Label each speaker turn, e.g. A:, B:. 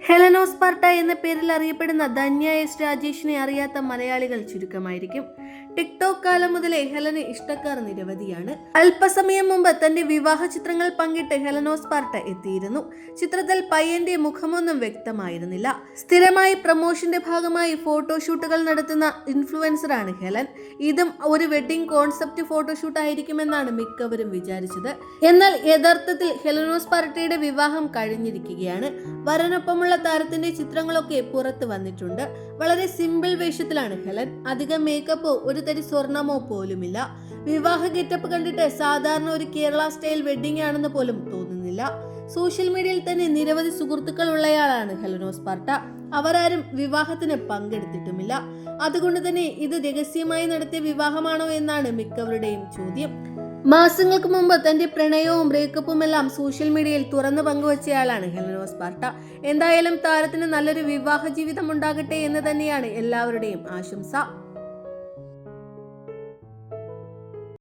A: Helen ഓസ്പാർട്ട എന്ന പേരിൽ അറിയപ്പെടുന്ന ധന്യ എസ് രാജേഷിനെ അറിയാത്ത മലയാളികൾ ചുരുക്കമായിരിക്കും. ടിക്ടോക്ക് കാലം മുതലേ ഹെലന് ഇഷ്ടക്കാർ നിരവധിയാണ്. അല്പസമയം മുമ്പ് തന്റെ വിവാഹ ചിത്രങ്ങൾ പങ്കിട്ട് ഹെലൻ ഓസ്പാർട്ട എത്തിയിരുന്നു. ചിത്രത്തിൽ പയ്യന്റെ മുഖമൊന്നും വ്യക്തമായിരുന്നില്ല. സ്ഥിരമായി പ്രമോഷന്റെ ഭാഗമായി ഫോട്ടോഷൂട്ടുകൾ നടത്തുന്ന ഇൻഫ്ലുവൻസറാണ് ഹെലൻ. ഇതും ഒരു വെഡിങ് കോൺസെപ്റ്റ് ഫോട്ടോഷൂട്ട് ആയിരിക്കുമെന്നാണ് മിക്കവരും വിചാരിച്ചത്. എന്നാൽ യഥാർത്ഥത്തിൽ ഹെലൻ ഓസ്പാർട്ടയുടെ വിവാഹം കഴിഞ്ഞിരിക്കുകയാണ്. വരനൊപ്പമുള്ള താരത്തിന്റെ ചിത്രങ്ങളൊക്കെ പുറത്തു വന്നിട്ടുണ്ട്. വളരെ സിമ്പിൾ വേഷത്തിലാണ് ഹെലൻ. അധികം മേക്കപ്പോ ഒരു തരി സ്വർണമോ പോലുമില്ല. വിവാഹ ഗെറ്റപ്പ് കണ്ടിട്ട് സാധാരണ ഒരു കേരള സ്റ്റൈൽ വെഡിങ് ആണെന്ന് പോലും തോന്നുന്നില്ല. സോഷ്യൽ മീഡിയയിൽ തന്നെ നിരവധി സുഹൃത്തുക്കൾ ഉള്ളയാളാണ് ഹെലൻ ഓസ്പാർട്ട. അവരാരും വിവാഹത്തിന് പങ്കെടുത്തിട്ടുമില്ല. അതുകൊണ്ട് തന്നെ ഇത് രഹസ്യമായി നടത്തിയ വിവാഹമാണോ എന്നാണ് മിക്കവരുടെയും ചോദ്യം. മാസങ്ങൾക്ക് മുമ്പ് തന്റെ പ്രണയവും ബ്രേക്കപ്പും എല്ലാം സോഷ്യൽ മീഡിയയിൽ തുറന്നു പങ്കുവച്ചയാളാണ് ഹെലൻ ഓസ്പാർട്ട. എന്തായാലും താരത്തിന് നല്ലൊരു വിവാഹ ജീവിതം ഉണ്ടാകട്ടെ എന്ന് തന്നെയാണ് എല്ലാവരുടെയും ആശംസ.